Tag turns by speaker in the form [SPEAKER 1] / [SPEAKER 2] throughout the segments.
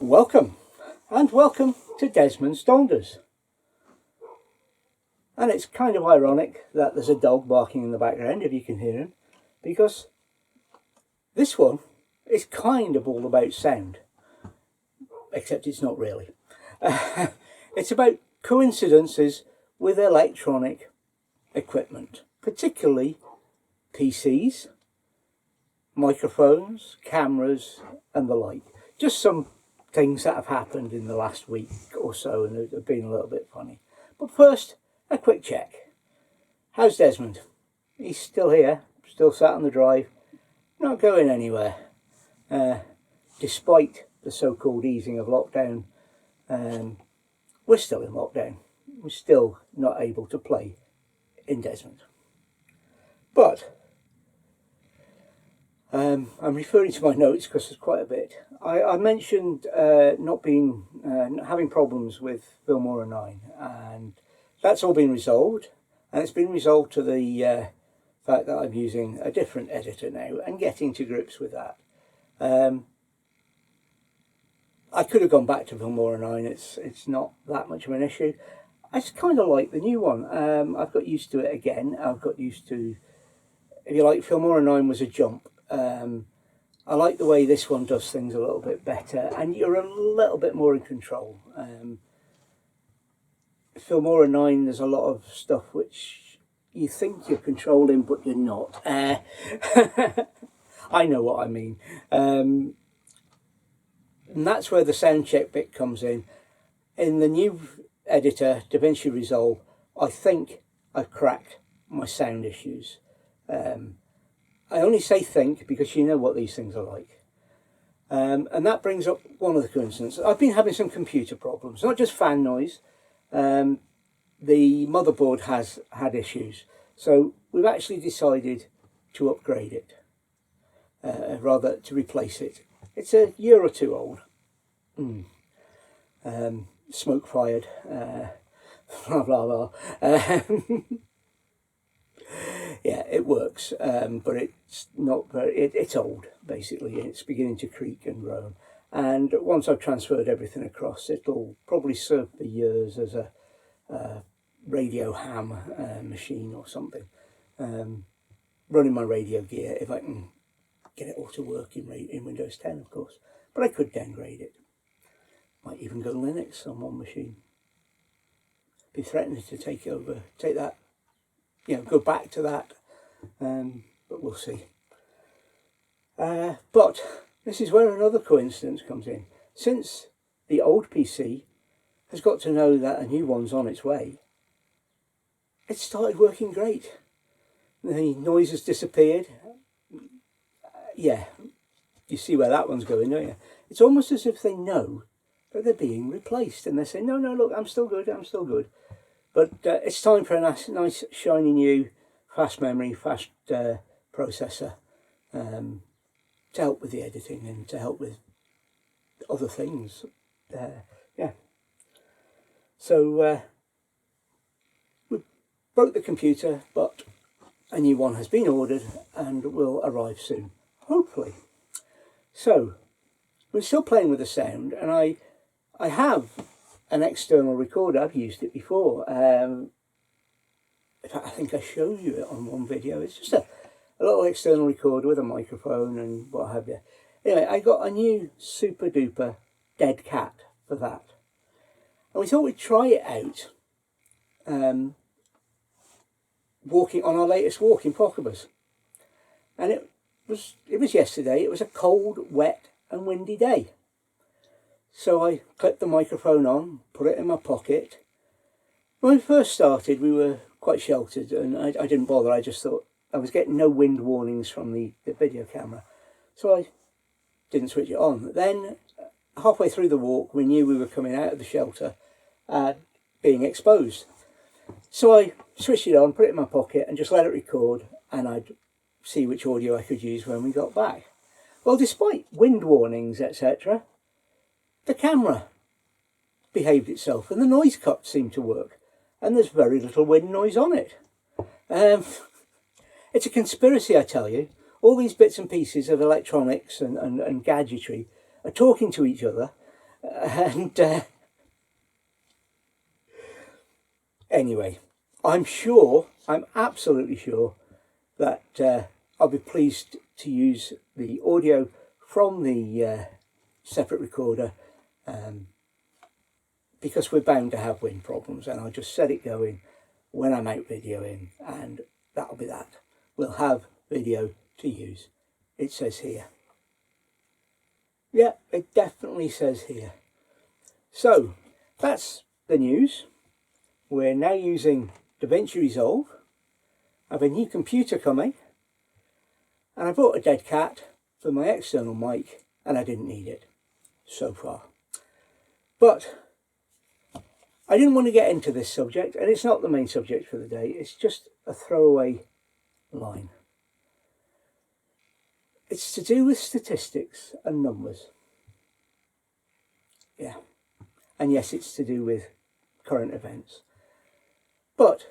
[SPEAKER 1] Welcome to Desmond's Donders. And it's kind of ironic that there's a dog barking in the background, if you can hear him, because this one is kind of all about sound, except it's not really. It's about coincidences with electronic equipment, particularly PCs, microphones, cameras and the like. Just some things that have happened in the last week or so and have been a little bit funny. But first, a quick check. How's Desmond? He's still here, still sat on the drive, not going anywhere. Despite the so-called easing of lockdown, we're still in lockdown. We're still not able to play in Desmond. But I'm referring to my notes because there's quite a bit. I mentioned having problems with Filmora 9, and that's all been resolved. And it's been resolved to the fact that I'm using a different editor now and getting to grips with that. I could have gone back to Filmora 9. It's not that much of an issue. I just kind of like the new one. I've got used to it again. I've got used to, if you like, Filmora 9 was a jump. I like the way this one does things a little bit better, and you're a little bit more in control. Filmora 9, there's a lot of stuff which you think you're controlling, but you're not. I know what I mean. And that's where the sound check bit comes in. In the new editor, DaVinci Resolve, I think I've cracked my sound issues. I only say think because you know what these things are like. And that brings up one of the coincidences. I've been having some computer problems, not just fan noise. The motherboard has had issues. So we've actually decided to upgrade it, rather to replace it. It's a year or two old. Smoke fired, blah, blah, blah. Yeah, it works, but it's not very, it's old, basically. It's beginning to creak and groan. And once I've transferred everything across, it'll probably serve for years as a radio ham machine or something. Running my radio gear, if I can get it all to work in Windows 10, of course. But I could downgrade it. Might even go Linux on one machine. Be threatening to take that, go back to that, but we'll see. But this is where another coincidence comes in. Since the old PC has got to know that a new one's on its way, it started working great. The noise has disappeared. Yeah, you see where that one's going, don't you? It's almost as if they know that they're being replaced, and they say, no, look, I'm still good. But it's time for a nice shiny new fast memory, fast processor to help with the editing and to help with other things. Yeah. So we broke the computer, but a new one has been ordered and will arrive soon, hopefully. So we're still playing with the sound, and I have an external recorder. I've used it before. In fact, I think I showed you it on one video. It's just a little external recorder with a microphone and what have you. Anyway, I got a new super duper dead cat for that. And we thought we'd try it out walking on our latest walk in Pocklebus. And it was yesterday. It was a cold, wet and windy day. So I clipped the microphone on, put it in my pocket. When we first started, we were quite sheltered and I didn't bother. I just thought I was getting no wind warnings from the video camera. So I didn't switch it on. Then halfway through the walk, we knew we were coming out of the shelter and being exposed. So I switched it on, put it in my pocket and just let it record, and I'd see which audio I could use when we got back. Well, despite wind warnings, etc., the camera behaved itself and the noise cut seemed to work, and there's very little wind noise on it. It's a conspiracy, I tell you. All these bits and pieces of electronics and gadgetry are talking to each other, And anyway, I'm absolutely sure that I'll be pleased to use the audio from the separate recorder, because we're bound to have wind problems, and I'll just set it going when I'm out videoing, and that'll be that. We'll have video to use. It says here. Yeah, it definitely says here. So that's the news. We're now using DaVinci Resolve. I have a new computer coming, and I bought a dead cat for my external mic, and I didn't need it so far. But I didn't want to get into this subject, and it's not the main subject for the day. It's just a throwaway line. It's to do with statistics and numbers. Yeah. And yes, it's to do with current events. But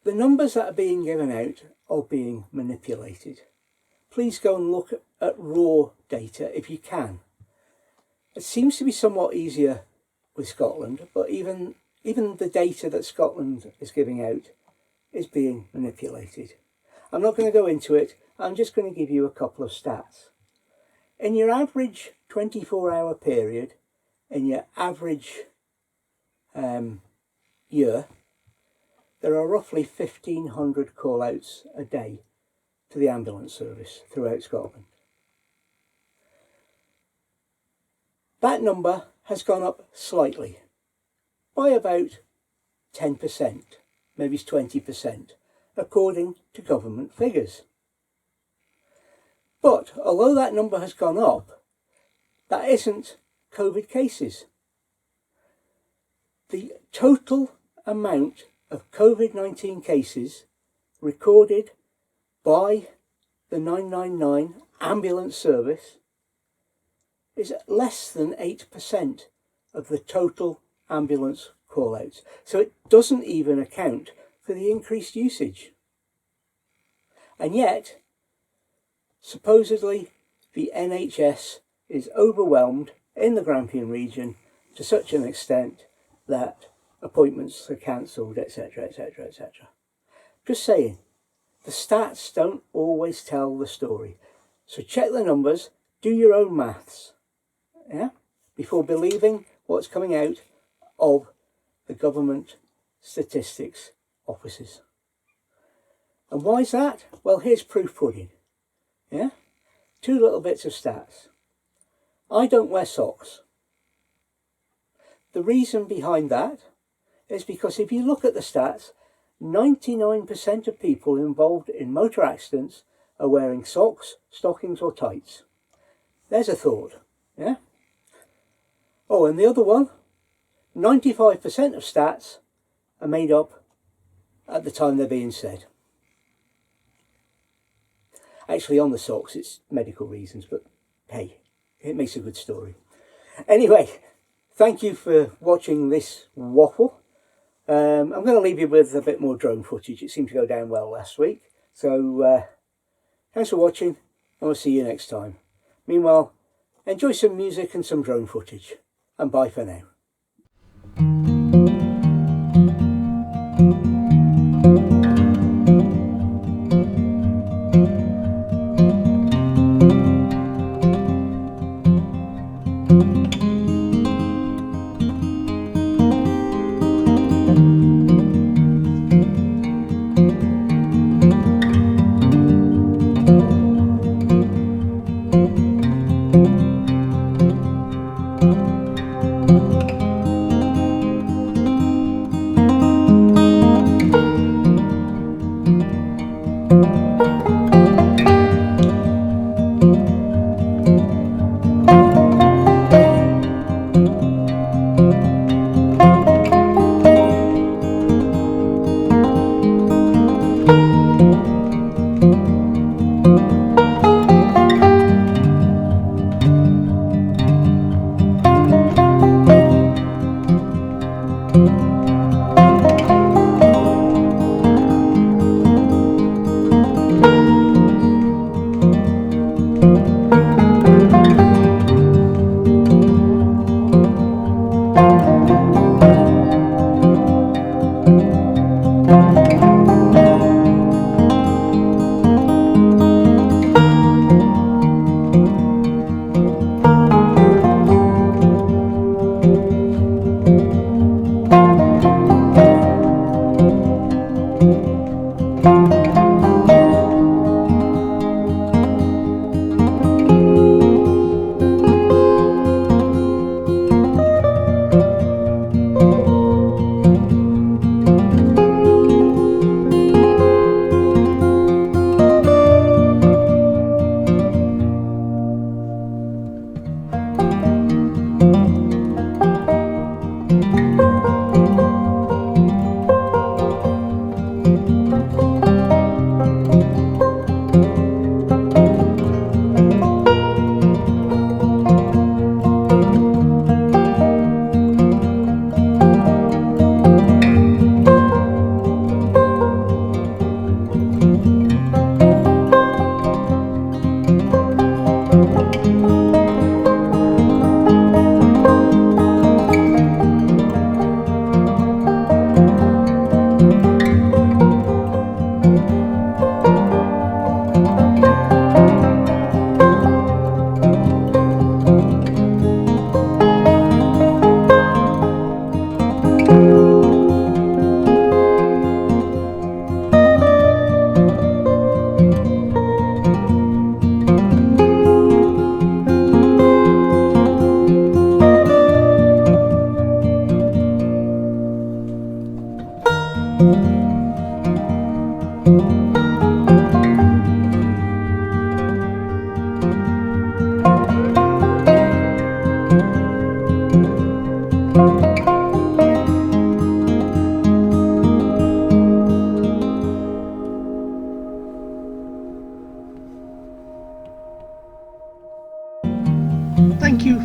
[SPEAKER 1] the numbers that are being given out are being manipulated. Please go and look at raw data if you can. It seems to be somewhat easier with Scotland, but even the data that Scotland is giving out is being manipulated. I'm not going to go into it. I'm just going to give you a couple of stats. In your average 24-hour period, in your average year, there are roughly 1,500 call-outs a day to the ambulance service throughout Scotland. That number has gone up slightly, by about 10%, maybe 20%, according to government figures. But although that number has gone up, that isn't COVID cases. The total amount of COVID-19 cases recorded by the 999 ambulance service is less than 8% of the total ambulance call-outs. So it doesn't even account for the increased usage. And yet, supposedly, the NHS is overwhelmed in the Grampian region to such an extent that appointments are cancelled, etc, etc, etc. Just saying, the stats don't always tell the story. So check the numbers, do your own maths, yeah, before believing what's coming out of the government statistics offices. And why is that? Well, here's proof pudding. Yeah, 2 little bits of stats. I don't wear socks. The reason behind that is because if you look at the stats, 99% of people involved in motor accidents are wearing socks, stockings or tights. There's a thought, yeah? Oh, and the other one, 95% of stats are made up at the time they're being said. Actually, on the socks, it's medical reasons, but hey, it makes a good story. Anyway, thank you for watching this waffle. I'm going to leave you with a bit more drone footage. It seemed to go down well last week. So, thanks for watching, and we'll see you next time. Meanwhile, enjoy some music and some drone footage. And bye for now.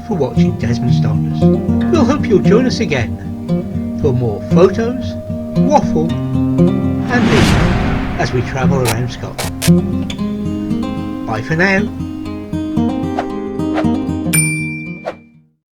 [SPEAKER 2] for watching Desmond's Donders. We'll hope you'll join us again for more photos, waffle and music as we travel around Scotland. Bye for now.